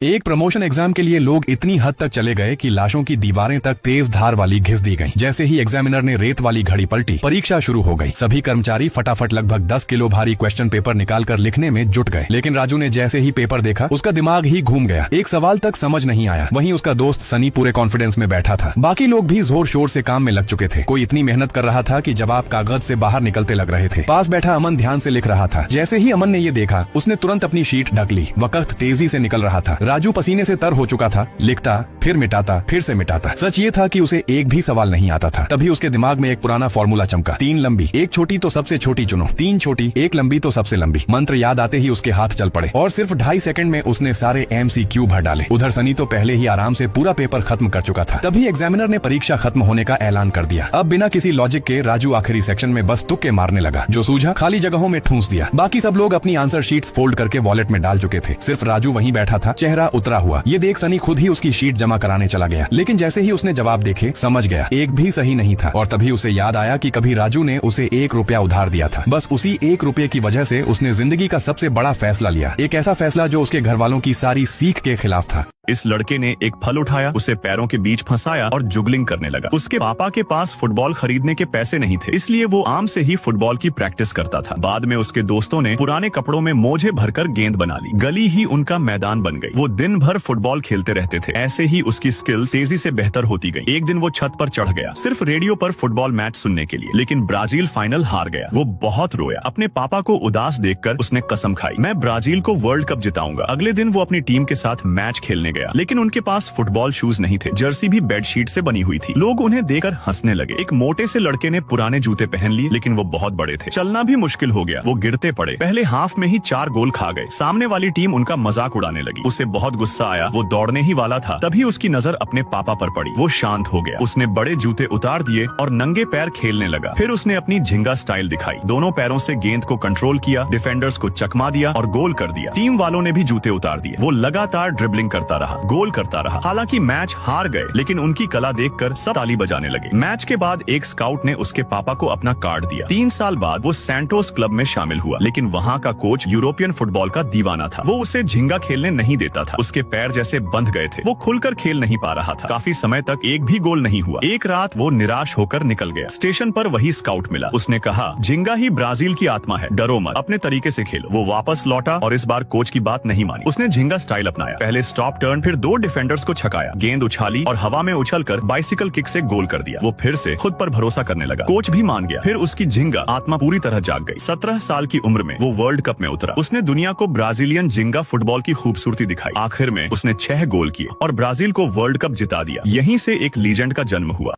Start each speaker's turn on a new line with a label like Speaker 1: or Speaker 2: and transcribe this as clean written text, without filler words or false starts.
Speaker 1: एक promotion exam के लिए लोग इतनी हद तक चले गए कि लाशों की दीवारें तक तेज धार वाली घिस दी गईं। जैसे ही एग्जामिनर ने रेत वाली घड़ी पलटी, परीक्षा शुरू हो गई। सभी कर्मचारी फटाफट लगभग 10 किलो भारी क्वेश्चन पेपर निकालकर लिखने में जुट गए। लेकिन राजू ने जैसे ही पेपर देखा, उसका दिमाग ही घूम गया। एक सवाल तक समझ नहीं आया। वहीं उसका दोस्त सनी पूरे कॉन्फिडेंस में बैठा था। बाकी लोग भी जोर शोर से काम में लग चुके थे। कोई इतनी मेहनत कर रहा था कि जवाब कागज से बाहर निकलते लग रहे थे। पास बैठा अमन ध्यान से लिख रहा था। जैसे ही अमन ने ये देखा, उसने तुरंत अपनी शीट ढक ली। वक्त तेजी से निकल रहा था। राजू पसीने से हो चुका था। लिखता, फिर मिटाता, फिर से मिटाता। सच ये था कि उसे एक भी सवाल नहीं आता था। तभी उसके दिमाग में एक पुराना फॉर्मूला चमका। 3 लंबी, 1 छोटी तो सबसे छोटी चुनो। 3 छोटी, 1 लंबी तो सबसे लंबी। मंत्र याद आते ही उसके हाथ चल पड़े और सिर्फ 2.5 सेकंड में उसने सारे MCQ भर डाले। उधर सनी तो पहले ही आराम से पूरा पेपर खत्म कर चुका था। तभी एग्जामिनर ने परीक्षा खत्म होने का ऐलान कर दिया। अब बिना किसी लॉजिक के राजू आखिरी सेक्शन में बस तुक्के मारने लगा। जो सूझा खाली जगहों में ठूंस दिया। बाकी सब लोग अपनी आंसर शीट्स फोल्ड करके वॉलेट में डाल चुके थे। सिर्फ राजू वहीं बैठा था, चेहरा उतरा हुआ। ये देख सनी खुद ही उसकी शीट जमा कराने चला गया। लेकिन जैसे ही उसने जवाब देखे, समझ गया एक भी सही नहीं था। और तभी उसे याद आया कि कभी राजू ने उसे 1 रुपया उधार दिया था। बस उसी 1 रुपये की वजह से उसने जिंदगी का सबसे बड़ा फैसला लिया। एक ऐसा फैसला जो उसके घर वालों की सारी सीख के खिलाफ था।
Speaker 2: इस लड़के ने एक फल उठाया, उसे पैरों के बीच फंसाया और जुगलिंग करने लगा। उसके पापा के पास फुटबॉल खरीदने के पैसे नहीं थे, इसलिए वो आम से ही फुटबॉल की प्रैक्टिस करता था। बाद में उसके दोस्तों ने पुराने कपड़ों में मोजे भरकर गेंद बना ली। गली ही उनका मैदान बन गई। वो दिन भर फुटबॉल खेलते रहते थे। ऐसे ही उसकी स्किल्स तेजी से बेहतर होती गई। एक दिन वो छत पर चढ़ गया, सिर्फ रेडियो पर फुटबॉल मैच सुनने के लिए। लेकिन ब्राजील फाइनल हार गया। वो बहुत रोया। अपने पापा को उदास देखकर उसने कसम खाई, मैं ब्राजील को वर्ल्ड कप जिताऊंगा। अगले दिन वो अपनी टीम के साथ मैच खेलने गया, लेकिन उनके पास फुटबॉल शूज नहीं थे। जर्सी भी बेडशीट से बनी हुई थी। लोग उन्हें देखकर हंसने लगे। एक मोटे से लड़के ने पुराने जूते पहन लिए, लेकिन वो बहुत बड़े थे। चलना भी मुश्किल हो गया। वो गिरते पड़े। पहले हाफ में ही 4 गोल खा गए। सामने वाली टीम उनका मजाक उड़ाने लगी। उसे बहुत गुस्सा आया। वो दौड़ने ही वाला था, तभी उसकी नजर अपने पापा पर पड़ी। वो शांत हो गया। उसने बड़े जूते उतार दिए और नंगे पैर खेलने लगा। फिर उसने अपनी झिंगा स्टाइल दिखाई। दोनों पैरों से गेंद को कंट्रोल किया, डिफेंडर्स को चकमा दिया और गोल कर दिया। टीम वालों ने भी जूते उतार दिए। वो लगातार ड्रिबलिंग करता रहा, गोल करता रहा। हालांकि मैच हार गए, लेकिन उनकी कला देखकर सब ताली बजाने लगे। मैच के बाद एक स्काउट ने उसके पापा को अपना कार्ड दिया। 3 साल बाद वो सैंटोस क्लब में शामिल हुआ, लेकिन वहाँ का कोच यूरोपियन फुटबॉल का दीवाना था। वो उसे झिंगा खेलने नहीं देता था। उसके पैर जैसे बंध गए थे। वो खुलकर खेल नहीं पा रहा था। काफी समय तक एक भी गोल नहीं हुआ। एक रात वो निराश होकर निकल गया। स्टेशन पर वही स्काउट मिला। उसने कहा, झिंगा ही ब्राजील की आत्मा है, डरो मत, अपने तरीके से खेलो। वो वापस लौटा और इस बार कोच की बात नहीं मानी। उसने झिंगा स्टाइल अपनाया। पहले स्टॉप टर्न, फिर 2 डिफेंडर्स को छकाया, गेंद उछाली और हवा में उछलकर बाइसिकल किक से गोल कर दिया। वो फिर से खुद पर भरोसा करने लगा। कोच भी मान गया। फिर उसकी झिंगा आत्मा पूरी तरह जाग गई। 17 साल की उम्र में वो वर्ल्ड कप में उतरा। उसने दुनिया को ब्राजीलियन झिंगा फुटबॉल की खूबसूरती दिखाई। आखिर में उसने 6 गोल किए और ब्राजील को वर्ल्ड कप जिता दिया। यहीं से एक लीजेंड का जन्म हुआ।